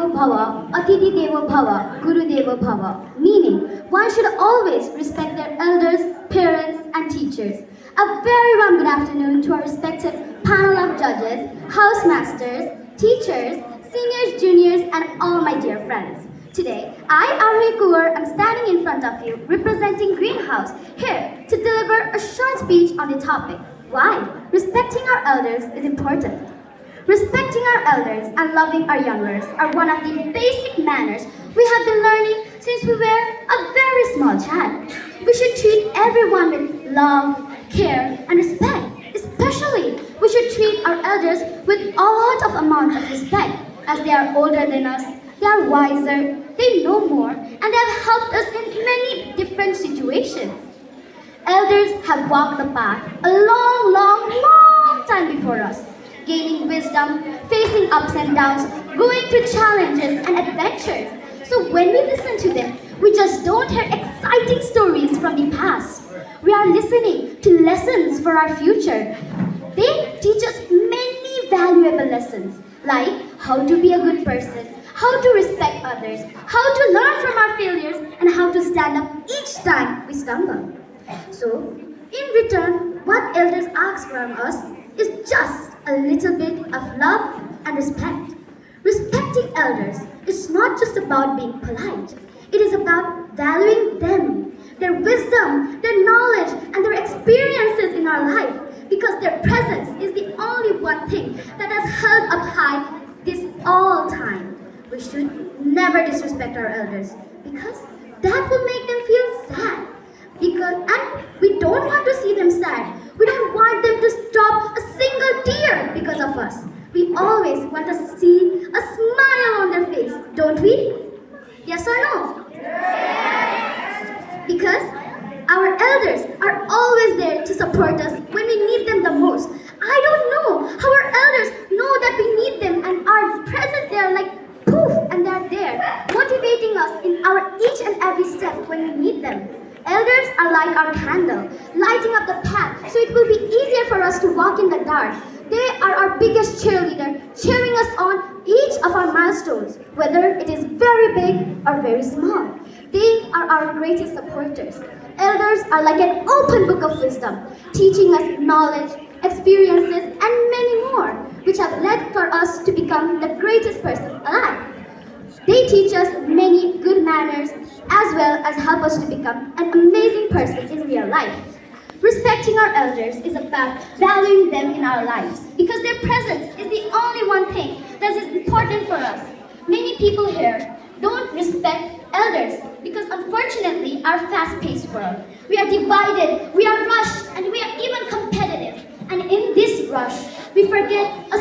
Devo Bhava, Atithi Devo Bhava, Guru Devo Bhava, meaning one should always respect their elders, parents, and teachers. A very warm good afternoon to our respected panel of judges, house masters, teachers, seniors, juniors, and all my dear friends. Today, I, Arhi Kaur, am standing in front of you representing Greenhouse, here to deliver a short speech on the topic, why respecting our elders is important. Respecting our elders and loving our youngers are one of the basic manners we have been learning since we were a very small child. We should treat everyone with love, care, and respect. Especially, we should treat our elders with a lot of amount of respect, as they are older than us, they are wiser, they know more, and they have helped us in many different situations. Elders have walked the path a long time before us, gaining wisdom, facing ups and downs, going through challenges and adventures. So when we listen to them, we just don't hear exciting stories from the past. We are listening to lessons for our future. They teach us many valuable lessons, like how to be a good person, how to respect others, how to learn from our failures, and how to stand up each time we stumble. So, in return, what elders ask from us is just a little bit of love and respect. Respecting elders is not just about being polite. It is about valuing them, their wisdom, their knowledge, and their experiences in our life, because their presence is the only one thing that has held up high this all time. We should never disrespect our elders, because that will make them feel sad. And we don't want to see them sad. We don't want them to stop a single tear because of us. We always want to see a smile on their face, don't we? Yes or no? Yes. Because our elders are always there to support us when we need them the most. I don't know how our elders know that we need them and are present there like poof, and they're there, motivating us in our each and every step when we need them. Elders are like our candle, lighting up the path so it will be easier for us to walk in the dark. They are our biggest cheerleader, cheering us on each of our milestones, whether it is very big or very small. They are our greatest supporters. Elders are like an open book of wisdom, teaching us knowledge, experiences, and many more, which have led for us to become the greatest person alive. They teach us many good manners as well as help us to become an amazing person in real life. Respecting our elders is about valuing them in our lives, because their presence is the only one thing that is important for us. Many people here don't respect elders because unfortunately our fast-paced world, we are divided, we are rushed, and we are even competitive. And in this rush, we forget a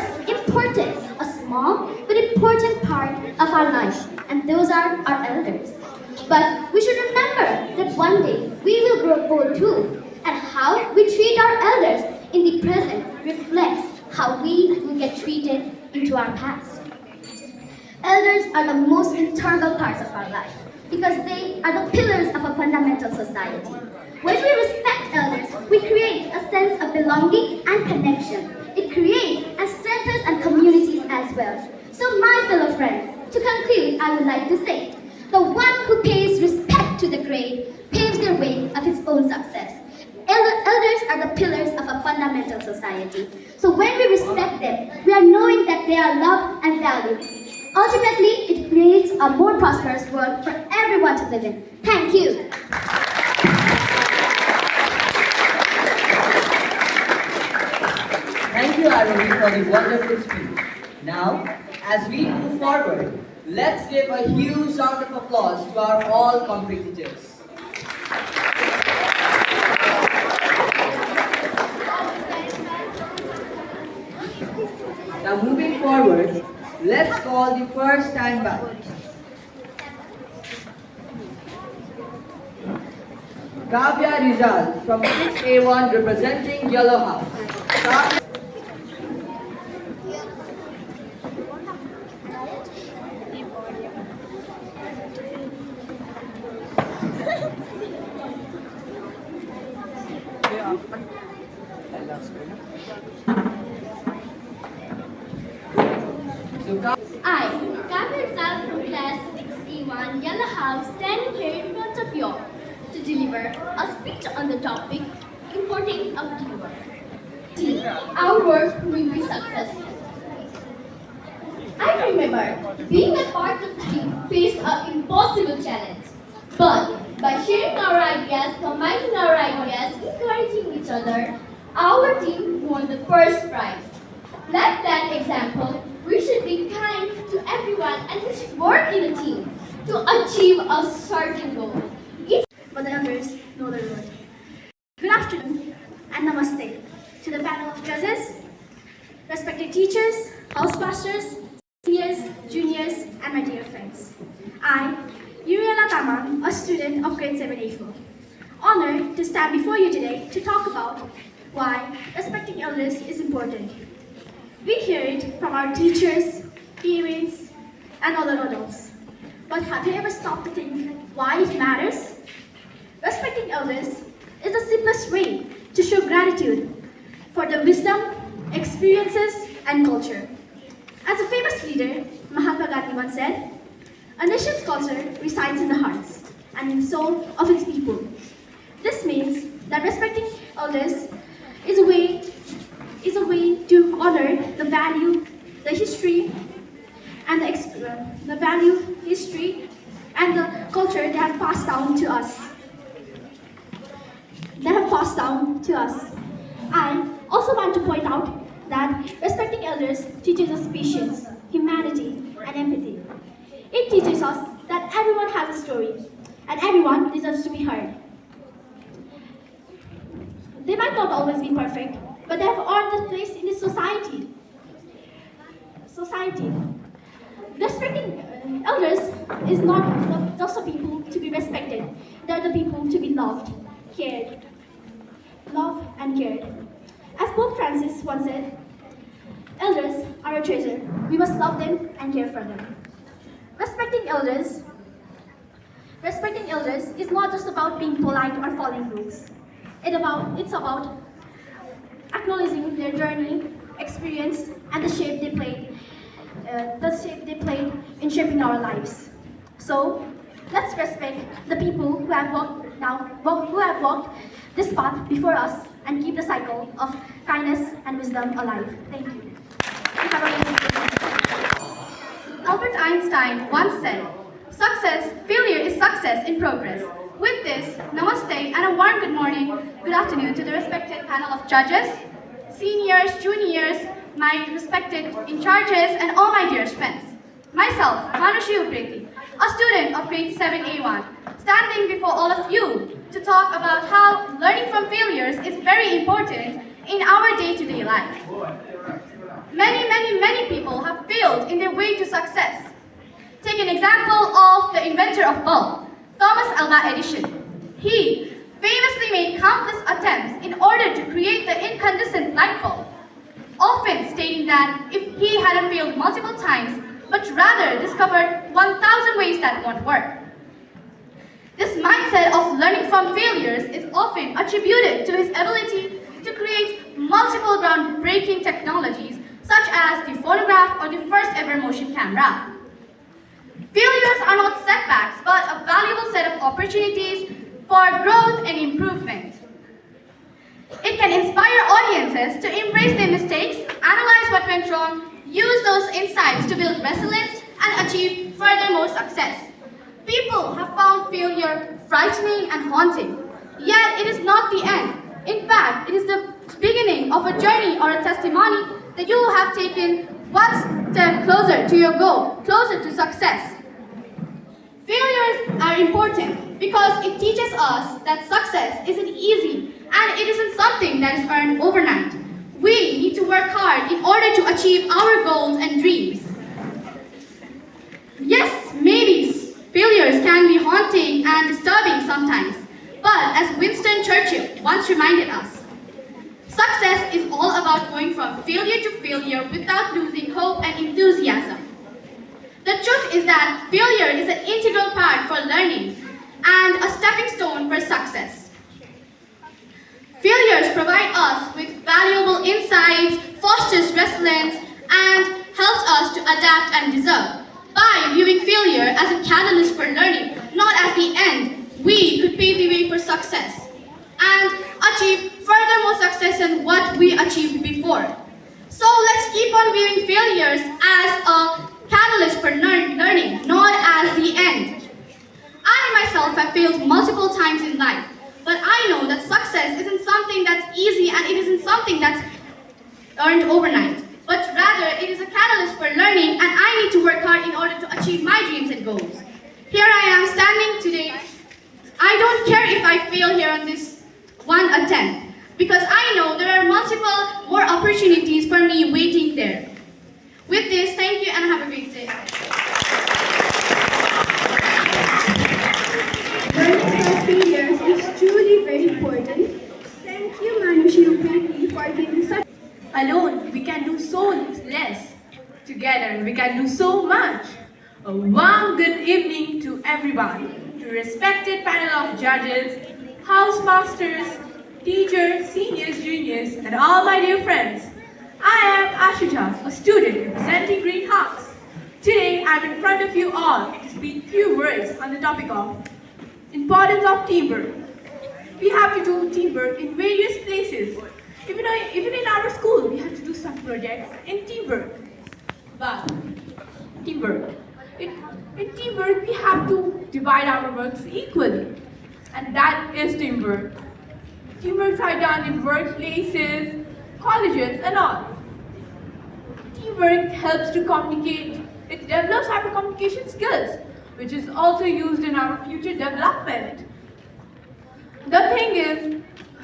small but important part of our life, and those are our elders. But we should remember that one day we will grow old too, and how we treat our elders in the present reflects how we will get treated into our past. Elders are the most integral parts of our life because they are the pillars of a fundamental society. When we respect elders, we create a sense of belonging and connection. It creates and strengthens and communities as well. So my fellow friends, to conclude, I would like to say, the one who pays respect to the great paves their way of his own success. Elders are the pillars of a fundamental society. So when we respect them, we are knowing that they are loved and valued. Ultimately, it creates a more prosperous world for everyone to live in. Thank you. Thank you, Arun, for the wonderful speech. Now, as we move forward, let's give a huge round of applause to our all competitors. Now, moving forward, let's call the first time back. Kavya Rizal from 6A1 representing Yellow House. Kavya So I, Kizala from class 6A1 Yellow House, standing here in front of you all to deliver a speech on the topic importance of teamwork. Our work will be successful. I remember being a part of the team faced an impossible challenge. But by sharing our ideas, combining our ideas, encouraging each other, our team won the first prize. Like that example, we should be kind to everyone and we should work in a team to achieve a certain goal. But the elders know the road. Good afternoon and namaste to the panel of judges, respected teachers, house pastors, seniors, juniors, and my dear friends. I, Uriel, a student of grade 7A4, honored to stand before you today to talk about why respecting elders is important. We hear it from our teachers, parents, and other adults. But have you ever stopped to think why it matters? Respecting elders is the simplest way to show gratitude for their wisdom, experiences, and culture. As a famous leader, Mahatma Gandhi once said, "A nation's culture resides in the hearts and in the soul of its people." This means that respecting elders is a way to honor the value, the history, and the culture they have passed down to us. I also want to point out that respecting elders teaches us patience, humanity, and empathy. It teaches us that everyone has a story, and everyone deserves to be heard. They might not always be perfect, but they have earned their place in this society. Respecting elders is not just the people to be respected. They are the people to be loved and cared. As Pope Francis once said, elders are a treasure. We must love them and care for them. Respecting elders is not just about being polite or following rules. It's about acknowledging their journey, experience, and the shape they played in shaping our lives. So, let's respect the people who have walked this path before us and keep the cycle of kindness and wisdom alive. Thank you. Albert Einstein once said, failure is success in progress. With this, namaste and a warm good morning, good afternoon to the respected panel of judges, seniors, juniors, my respected in-charges, and all my dear friends. Myself, Manushi, a student of grade 7A1, standing before all of you to talk about how learning from failures is very important in our day-to-day life. Many people have failed in their way to success. Take an example of the inventor of bulb, Thomas Alva Edison. He famously made countless attempts in order to create the incandescent light bulb, often stating that if he hadn't failed multiple times, but rather discovered 1,000 ways that won't work. This mindset of learning from failures is often attributed to his ability to create multiple groundbreaking technologies such as the phonograph or the first ever motion camera. Failures are not setbacks, but a valuable set of opportunities for growth and improvement. It can inspire audiences to embrace their mistakes, analyze what went wrong, use those insights to build resilience and achieve furthermore success. People have found failure frightening and haunting, yet it is not the end. In fact, it is the beginning of a journey or a testimony that you have taken one step closer to your goal, closer to success. Failures are important because it teaches us that success isn't easy and it isn't something that is earned overnight. We need to work hard in order to achieve our goals and dreams. Yes, maybe failures can be haunting and disturbing sometimes, but as Winston Churchill once reminded us, success is all about going from failure to failure without losing hope and enthusiasm. The truth is that failure is an integral part for learning and a stepping stone for success. Failures provide us with valuable insights, fosters resilience, and helps us to adapt and deserve. By viewing failure as a catalyst for learning, not as the end, we could pave the way for success and achieve furthermore success than what we achieved before. So let's keep on viewing failures as a catalyst for learning, not as the end. I myself have failed multiple times in life, but I know that success isn't something that's easy and it isn't something that's earned overnight, but rather it is a catalyst for learning, and I need to work hard in order to achieve my dreams and goals. Here I am standing today. I don't care if I fail here on this one attempt, because I know there are multiple more opportunities for me waiting there. With this, thank you and have a great day. Learning from failures is truly very important. Thank you, Manushi, for giving such. Alone, we can do so less. Together, we can do so much. A warm good evening to everyone, to respected panel of judges, house masters, teachers, seniors, juniors, and all my dear friends. I am Asha, a student representing Green House. Today, I am in front of you all to speak few words on the topic of importance of teamwork. We have to do teamwork in various places. Even in our school, we have to do some projects in teamwork. But teamwork. In teamwork, we have to divide our works equally. And that is teamwork. Teamworks are done in workplaces, colleges, and all. Teamwork helps to communicate. It develops our communication skills, which is also used in our future development. The thing is,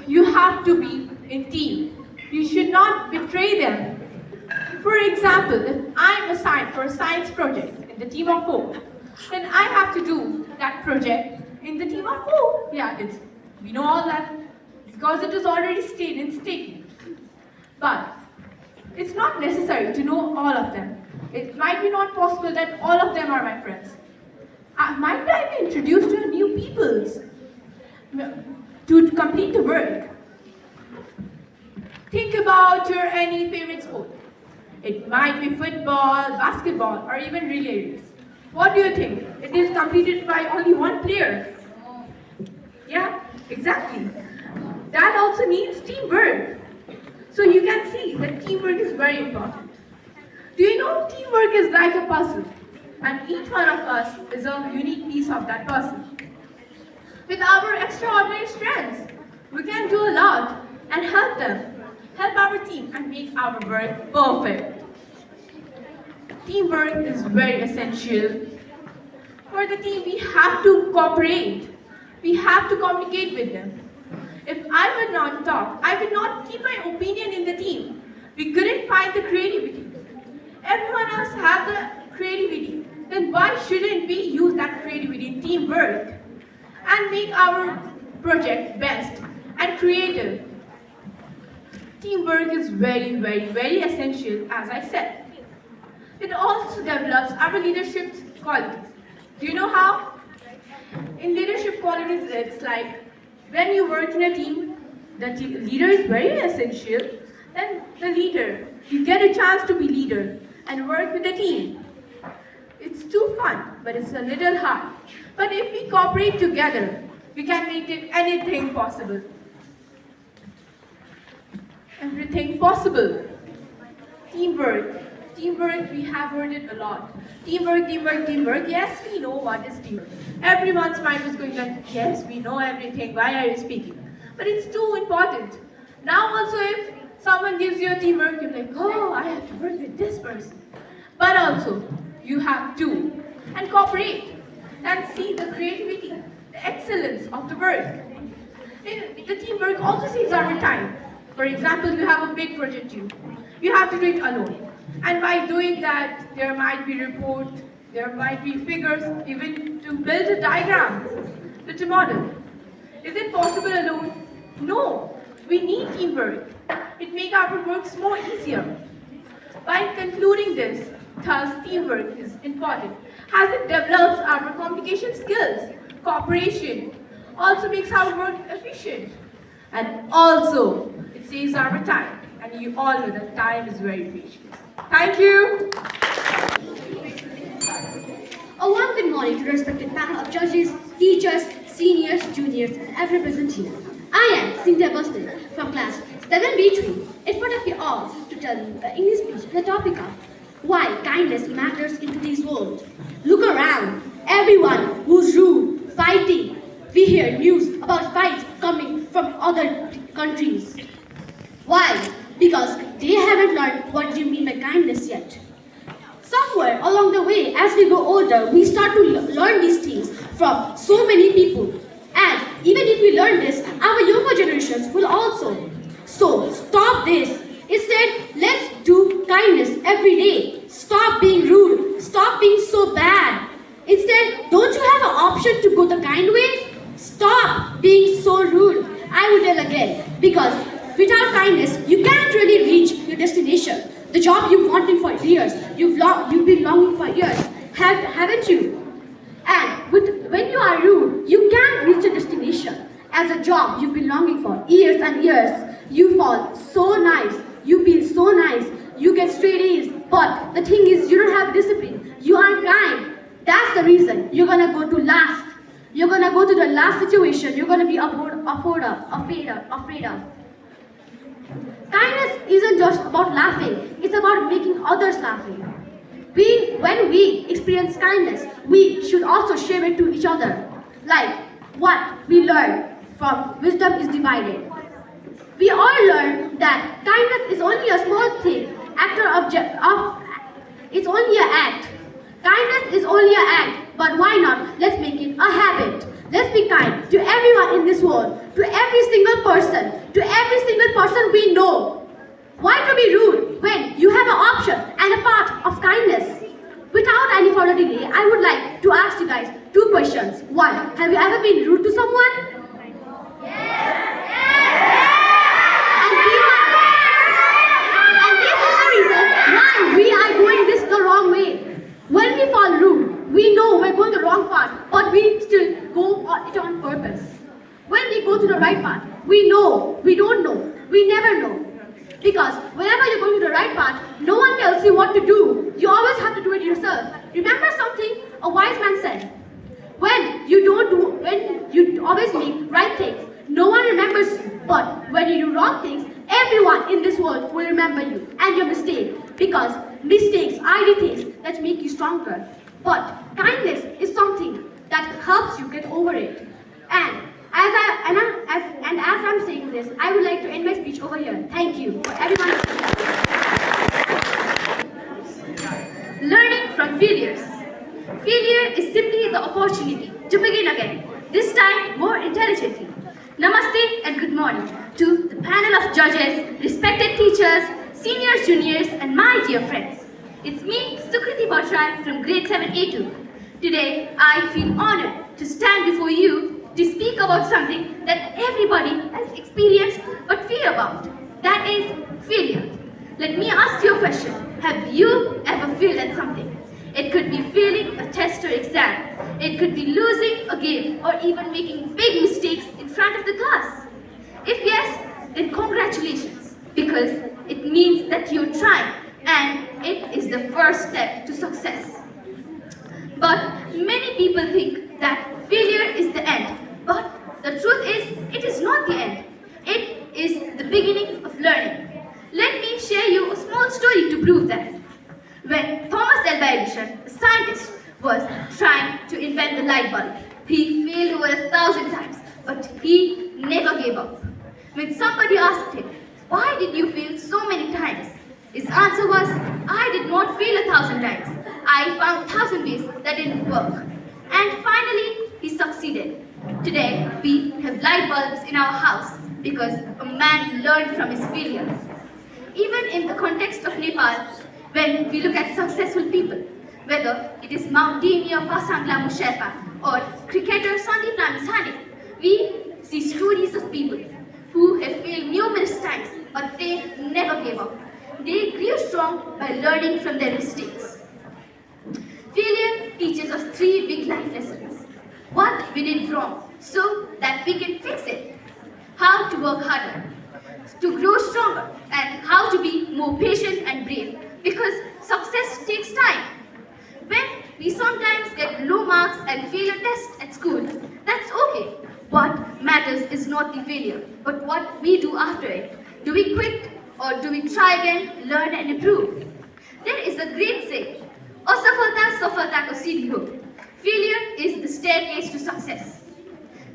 you have to be in team. You should not betray them. For example, if I'm assigned for a science project in the team of 4, then I have to do that project in the team of 4. Yeah, we know all that because it is already stated in statement. But it's not necessary to know all of them. It might be not possible that all of them are my friends. Might I be introduced to new peoples to complete the work? Think about your any favorite sport. It might be football, basketball, or even relay race. What do you think? It is completed by only one player. Yeah, exactly. That also needs teamwork. So you can see that teamwork is very important. Do you know teamwork is like a puzzle, and each one of us is a unique piece of that puzzle. With our extraordinary strengths, we can do a lot and help our team and make our work perfect. Teamwork is very essential. For the team, we have to cooperate. We have to communicate with them. If I would not talk, I would not keep my opinion in the team. We couldn't find the creativity. Everyone else have the creativity. Then why shouldn't we use that creativity in teamwork and make our project best and creative? Teamwork is very, very, very essential, as I said. It also develops our leadership qualities. Do you know how? In leadership qualities, it's like when you work in a team, the leader is very essential. Then the leader, you get a chance to be leader and work with the team. It's too fun, but it's a little hard. But if we cooperate together, we can make it anything possible. Everything possible. Teamwork. Teamwork, we have heard it a lot. Teamwork, teamwork, teamwork. Yes, we know what is teamwork. Everyone's mind was going like, yes, we know everything. Why are you speaking? But it's too important. Now also if someone gives you a teamwork, you're like, oh, I have to work with this person. But also, you have to. And cooperate. And see the creativity, the excellence of the work. The teamwork also saves our time. For example, you have a big project due. You have to do it alone. And by doing that, there might be report, there might be figures, even to build a diagram, with a model. Is it possible alone? No. We need teamwork. It makes our works more easier. By concluding this, thus teamwork is important, as it develops our communication skills, cooperation, also makes our work efficient, and also it saves our time. And you all know that time is very precious. Thank you. A warm good morning to the respected panel of judges, teachers, seniors, juniors, and every present here. I am Cinda from class 7B3 in front of you all to tell you the English speech on the topic of why kindness matters in today's world. Look around. Everyone who's rude, fighting. We hear news about fights coming from other countries. Why? Because they haven't learned what you mean by kindness yet. Somewhere along the way, as we grow older, we start to learn these things from so many people. And even if we learn this, our younger generations will also. So, stop this. Instead, let's do kindness every day. Stop being rude. Stop being so bad. Instead, don't you have an option to go the kind way? Stop being so rude. I will tell again. Because without kindness, you can't really reach your destination. The job you've wanted for years, you've been longing for years, haven't you? And when you are rude, you can't reach your destination. As a job you've been longing for years and years, you fall so nice, you feel so nice, you get straight A's, but the thing is you don't have discipline, you aren't kind. That's the reason you're gonna go to last. You're gonna go to the last situation you're gonna be afraid of. Kindness isn't just about laughing, it's about making others laughing. When we experience kindness, we should also share it to each other. Like what we learn from wisdom is divided. We all learn that kindness is only a small thing, it's only an act. Kindness is only an act, but why not? Let's make it a habit. Let's be kind to everyone in this world, to every single person we know. Why to be rude when you have an option and a part of kindness? Without any further delay, I would like to ask you guys two questions. One, have you ever been rude to someone? And this is the reason why we are going this the wrong way. When we fall rude, we know we're going the wrong path, but we still go it on purpose. When we go to the right path, we know, we don't know, we never know. Because whenever you're going to the right path, no one tells you what to do. You always have to do it yourself. Remember something a wise man said? When you always make right things, no one remembers you. But when you do wrong things, everyone in this world will remember you and your mistake. Because mistakes are the things that make you stronger. But kindness is something that helps you get over it. And as I'm saying this, I would like to end my speech over here. Thank you for everyone. Learning from failures. Failure is simply the opportunity to begin again, this time more intelligently. Namaste and good morning to the panel of judges, respected teachers, seniors, juniors, and my dear friends. It's me, Sukriti from grade 7A2. Today, I feel honored to stand before you to speak about something that everybody has experienced but fear about. That is failure. Let me ask you a question. Have you ever failed at something? It could be failing a test or exam. It could be losing a game or even making big mistakes in front of the class. If yes, then congratulations, because it means that you're trying and it is the first step to success. But many people think that failure is the end. But the truth is, it is not the end. It is the beginning of learning. Let me share you a small story to prove that. When Thomas Alva Edison, a scientist, was trying to invent the light bulb, he failed over 1,000 times, but he never gave up. When somebody asked him, why did you fail so many times? His answer was, I did not fail 1,000 times. I found 1,000 ways that didn't work. And finally, he succeeded. Today, we have light bulbs in our house because a man learned from his failures. Even in the context of Nepal, when we look at successful people, whether it is mountaineer Pasangla Musherpa or cricketer Sandeep Lamisani, we see stories of people who have failed numerous times, but they never gave up. They grew strong by learning from their mistakes. Failure teaches us 3 big life lessons. What we did wrong, so that we can fix it. How to work harder, to grow stronger, and how to be more patient and brave, because success takes time. When we sometimes get low marks and fail a test at school, that's okay. What matters is not the failure, but what we do after it. Do we quit or do we try again, learn and improve? There is a great saying, "Asafalta safalta ko seedhi ho." Failure is the staircase to success.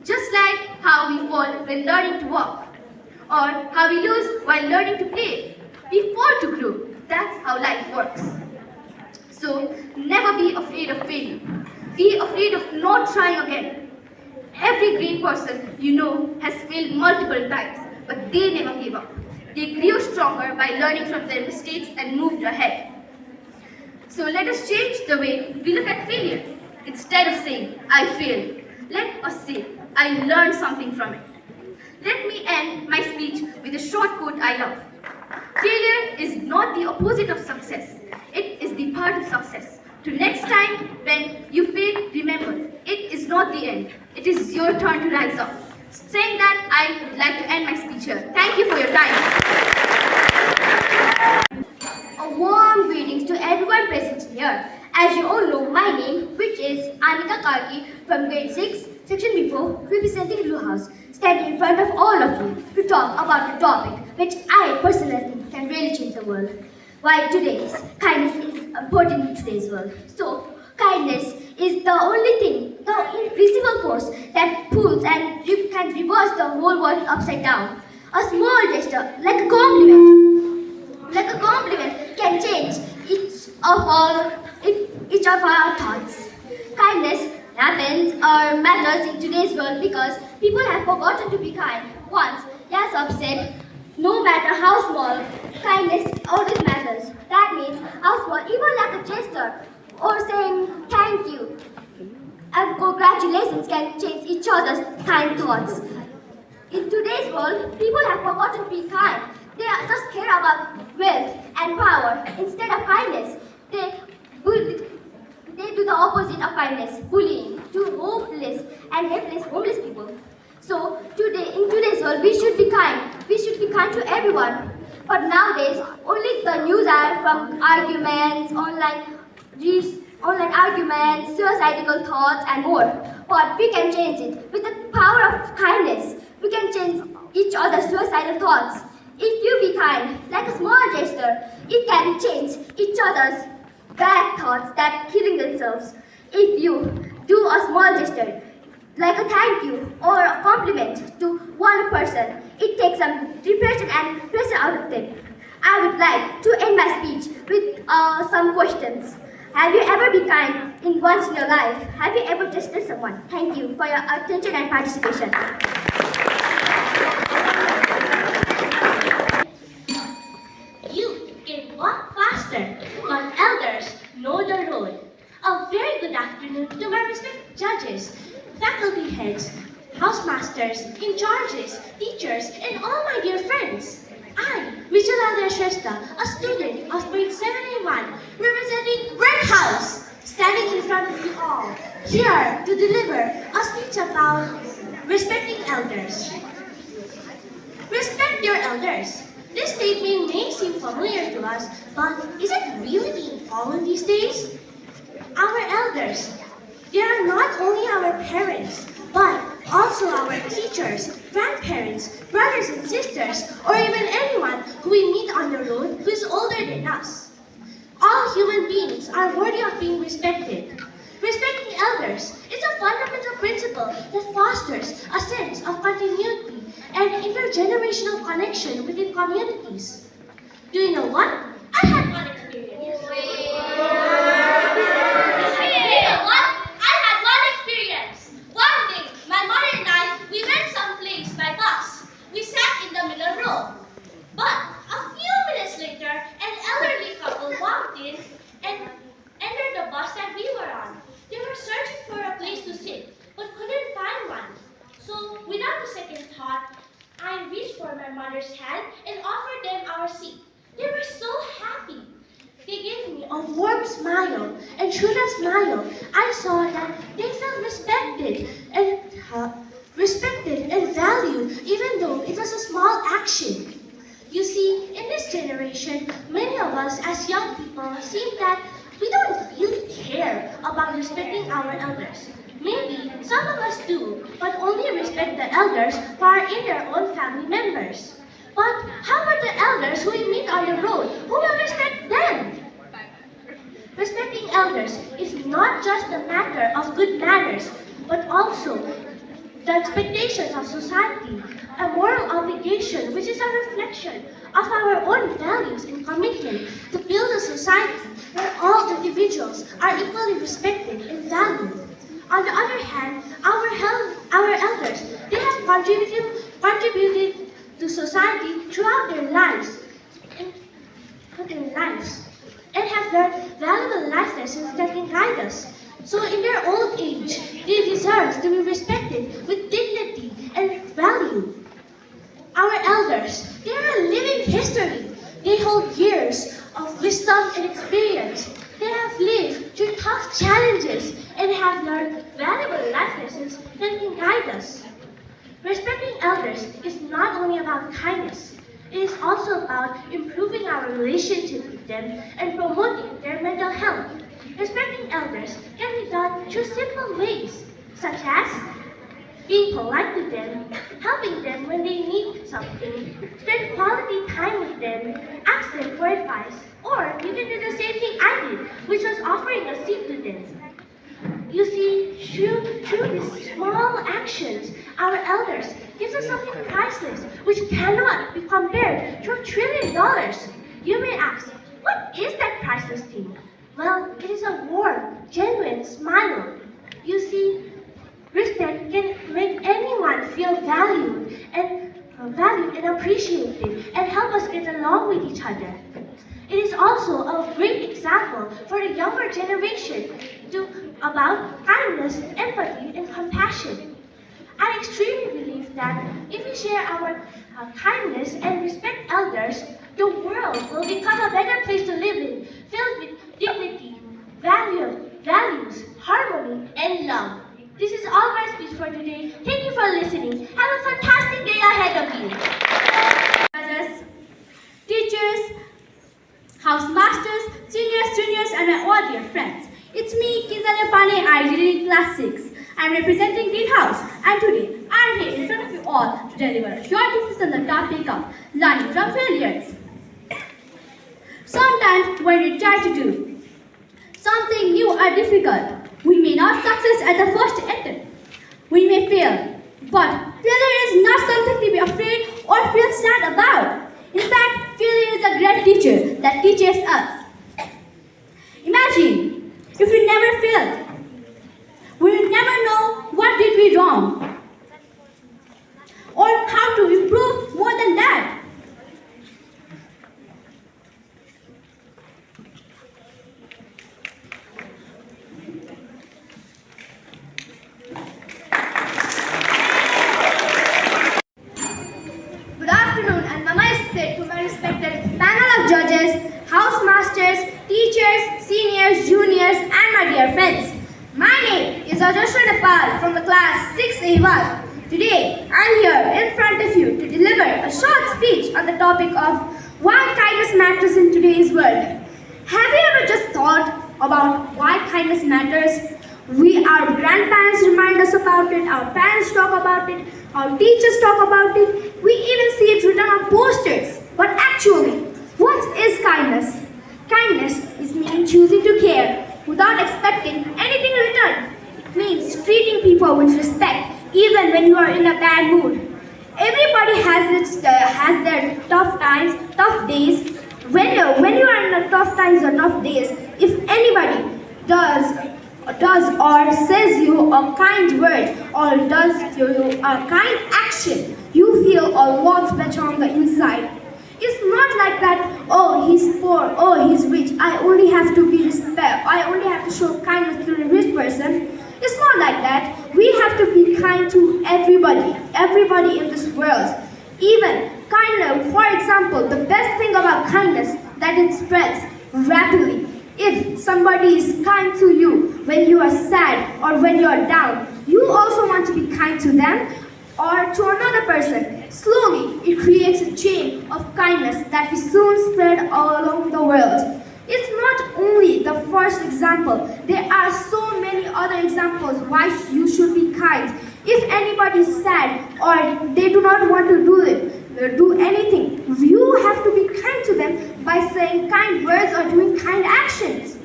Just like how we fall when learning to walk, or how we lose while learning to play. We fall to grow. That's how life works. So, never be afraid of failure. Be afraid of not trying again. Every great person you know has failed multiple times, but they never gave up. They grew stronger by learning from their mistakes and moved ahead. So let us change the way we look at failure. Instead of saying, "I failed," let us say, "I learned something from it." Let me end my speech with a short quote I love. Failure is not the opposite of success. It is the part of success. To next time when you fail, remember, it is not the end. It is your turn to rise up. Saying that, I would like to end my speech here. Thank you for your time. A warm greetings to everyone present here. As you all know, my name, which is Anita from grade 6, section B4, representing Blue House, standing in front of all of you to talk about a topic which I personally think can really change the world. Why today's kindness is important in today's world. So, kindness is the only thing, the invisible force that pulls and can reverse the whole world upside down. A small gesture, like a compliment, can change each of our thoughts. Kindness happens or matters in today's world because people have forgotten to be kind. Once, Yasop said, "No matter how small, kindness always matters." That means how small, even like a gesture or saying thank you and congratulations can change each other's kind thoughts. In today's world, people have forgotten to be kind. They just care about wealth and power instead of kindness. They do the opposite of kindness, bullying to hopeless and helpless homeless people. So in today's world, we should be kind. We should be kind to everyone. But nowadays, only the news are from arguments, online arguments, suicidal thoughts, and more. But we can change it with the power of kindness. We can change each other's suicidal thoughts. If you be kind, like a small gesture, it can change each other's bad thoughts that killing themselves. If you do a small gesture, like a thank you or a compliment to one person, it takes some depression and pressure out of them. I would like to end my speech with some questions. Have you ever been kind in once in your life? Have you ever gestured someone? Thank you for your attention and participation. Youth can walk faster, but elders know the road. A very good afternoon to my respected judges, faculty heads, housemasters, in charges, teachers, and all my dear friends. I, Vishela, a student of grade 7A1, representing Red House, standing in front of you all, here to deliver a speech about respecting elders. Respect your elders. This statement may seem familiar to us, but is it really being followed these days? Our elders, they are not only our parents, but also our teachers, grandparents, brothers and sisters, or even anyone who we meet on the road who is older than us. All human beings are worthy of being respected. Respecting elders is a fundamental principle that fosters a sense of continuity and intergenerational connection within communities. Do you know what? I had one experience. One day, my mother and I, we went someplace by bus. We sat in the middle row. But a few minutes later, an elderly couple walked in and entered the bus that we were on. They were searching for a place to sit, but couldn't find one. So, without a second thought, I reached for my mother's hand and offered them our seat. They were so happy. They gave me a warm smile, and through that smile, I saw that they felt respected and valued, even though it was a small action. You see, in this generation, many of us as young people seem that we don't really care about respecting our elders. Maybe some of us do, but only respect the elders who are in their own family members. But how about the elders who we meet on the road? Who will respect them? Respecting elders is not just a matter of good manners, but also the expectations of society, a moral obligation which is a reflection of our own values and commitment to build a society where all individuals are equally respected and valued. On the other hand, our elders, they have contributed to society throughout their lives and have learned valuable life lessons that can guide us. So in their old age, they deserve to be respected with dignity and value. Our elders, they are a living history. They hold years of wisdom and experience. They have lived through tough challenges and have learned valuable life lessons that can guide us. Respecting elders is not only about kindness, it is also about improving our relationship with them and promoting their mental health. Respecting elders can be done through simple ways, such as being polite to them, helping them when they need something, spend quality time with them, ask them for advice, or you can do the same thing I did, which was offering a seat to them. You see, through these small actions, our elders gives us something priceless, which cannot be compared to $1 trillion. You may ask, what is that priceless thing? Well, it is a warm, genuine smile. You see, respect can make anyone feel valued and appreciated and help us get along with each other. It is also a great example for the younger generation about kindness, empathy, and compassion. I extremely believe that if we share our kindness and respect elders, the world will become a better place to live in, filled with dignity, values, harmony, and love. This is all my speech for today. Thank you for listening. Have a fantastic day ahead of you. Brothers, teachers, housemasters, seniors, juniors, and my all dear friends. It's me, Kizala, I read class 6. I'm representing Greenhouse, and today I'm here in front of you all to deliver a short thesis on the topic of learning from failures. Sometimes when we try to do something new or difficult, we may not succeed at the first attempt. We may fail, but failure is not something to be afraid or feel sad about. In fact, failure is a great teacher that teaches us. Imagine if we never failed. We will never know what did we wrong or how to improve more than that. Good afternoon and namaste to my respected panel of judges, housemasters, teachers, seniors, juniors, and my dear friends. My name is Aashra from the class 6A1. Today, I'm here in front of you to deliver a short speech on the topic of why kindness matters in today's world. Have you ever just thought about why kindness matters? Our grandparents remind us about it, our parents talk about it, our teachers talk about it, we even see it written on posters. But actually, what is kindness? Kindness is meaning choosing to care without expecting anything in return. It means treating people with respect even when you are in a bad mood. Everybody has their tough times, tough days. When you are in a tough times or tough days, if anybody does or says you a kind word or does you a kind action, you feel a lot better on the inside. It's not like that, oh, he's poor, oh, he's rich, I only have to show kindness to the rich person. It's not like that. We have to be kind to everybody in this world. Even kindness, for example, the best thing about kindness that it spreads rapidly. If somebody is kind to you when you are sad or when you are down, you also want to be kind to them. or to another person. Slowly, it creates a chain of kindness that we soon spread all along the world. It's not only the first example. There are so many other examples why you should be kind. If anybody is sad or they do not want to do anything, you have to be kind to them by saying kind words or doing kind actions.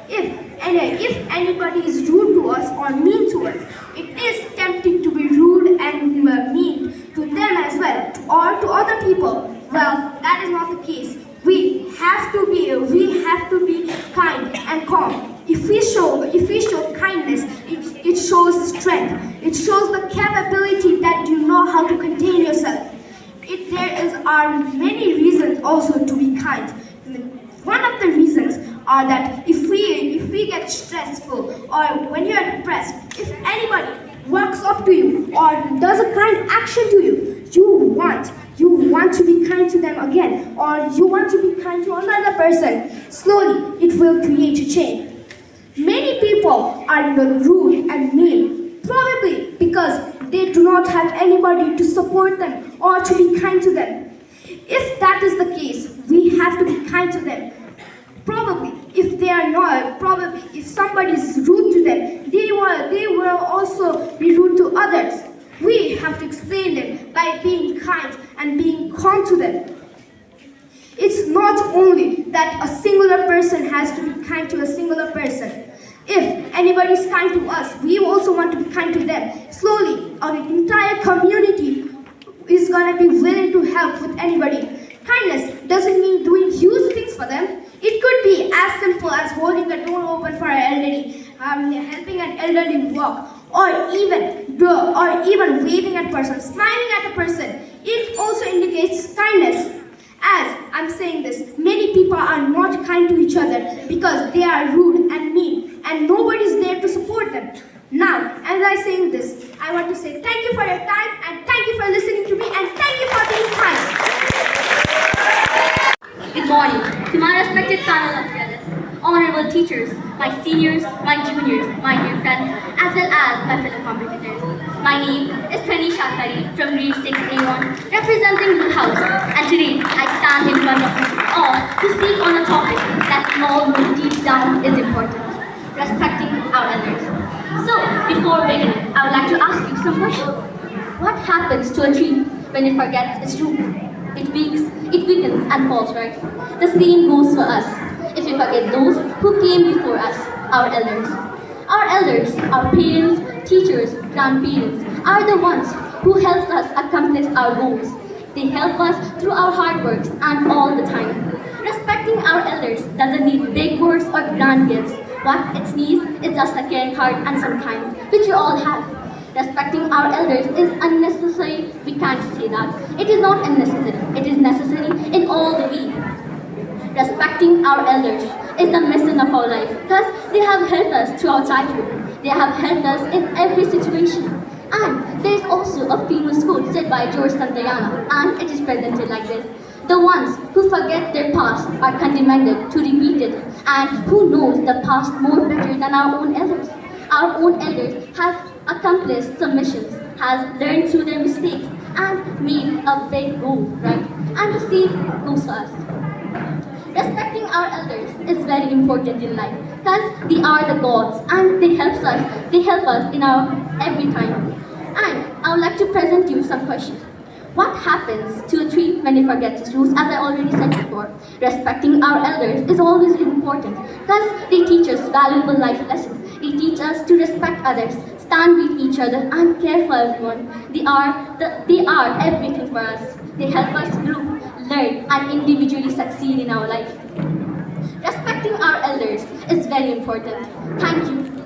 If anybody is rude to us or mean to us, it is tempting to be rude and mean to them as well or to other people. Well, that is not the case. We have to be kind and calm. If we show kindness, it shows strength. It shows the capability that you know how to contain yourself. Are many reasons also to be kind. One of the reasons are that if we get stressful or when you are depressed, if anybody walks up to you or does a kind action to you, you want to be kind to them again, or you want to be kind to another person. Slowly, it will create a chain. Many people are rude and mean, probably because they do not have anybody to support them or to be kind to them. If that is the case, we have to be kind to them. Probably, if they are not, probably if somebody is rude to them, they will also be rude to others. We have to explain them by being kind and being calm to them. It's not only that a singular person has to be kind to a singular person. If anybody is kind to us, we also want to be kind to them. Slowly, our entire community is going to be willing to help with anybody. Kindness doesn't mean doing huge things for them. It could be as simple as holding the door open for an elderly, helping an elderly walk, or even waving at a person, smiling at a person. It also indicates kindness. As I'm saying this, many people are not kind to each other because they are rude and mean, and nobody is there to support them. Now, as I'm saying this, I want to say thank you for your time, and thank you for listening to me, and thank you for being kind. Good morning to my respected panel of judges, honorable teachers, my seniors, my juniors, my dear friends, as well as my fellow competitors. My name is Penny Shakari from Grade 6A1, representing the House, and today I stand in front of you all to speak on a topic that we all know deep down is important: respecting our elders. So, before beginning, I would like to ask you some questions. What happens to a tree when it forgets its root? It weakens and falls, right? The same goes for us. If we forget those who came before us, our elders. Our elders, our parents, teachers, grandparents, are the ones who help us accomplish our goals. They help us through our hard works and all the time. Respecting our elders doesn't need big words or grand gifts. What it needs is just a caring heart and some kindness, which we all have. Respecting our elders is unnecessary. We can't say that. It is not unnecessary. It is necessary in all the way. Respecting our elders is the mission of our life because they have helped us through our childhood. They have helped us in every situation. And there is also a famous quote said by George Santayana, and it is presented like this: the ones who forget their past are condemned to repeat it, and who knows the past more better than our own elders. Our own elders have accomplished some missions, has learned through their mistakes, and made a big goal, right? And the same goes for us. Respecting our elders is very important in life because they are the gods and they help us in our every time. And I would like to present you some questions. What happens to a tree when it forgets its roots? As I already said before, respecting our elders is always important because they teach us valuable life lessons. They teach us to respect others, stand with each other, and care for everyone. They are everything for us. They help us grow, learn, and individually succeed in our life. Respecting our elders is very important. Thank you.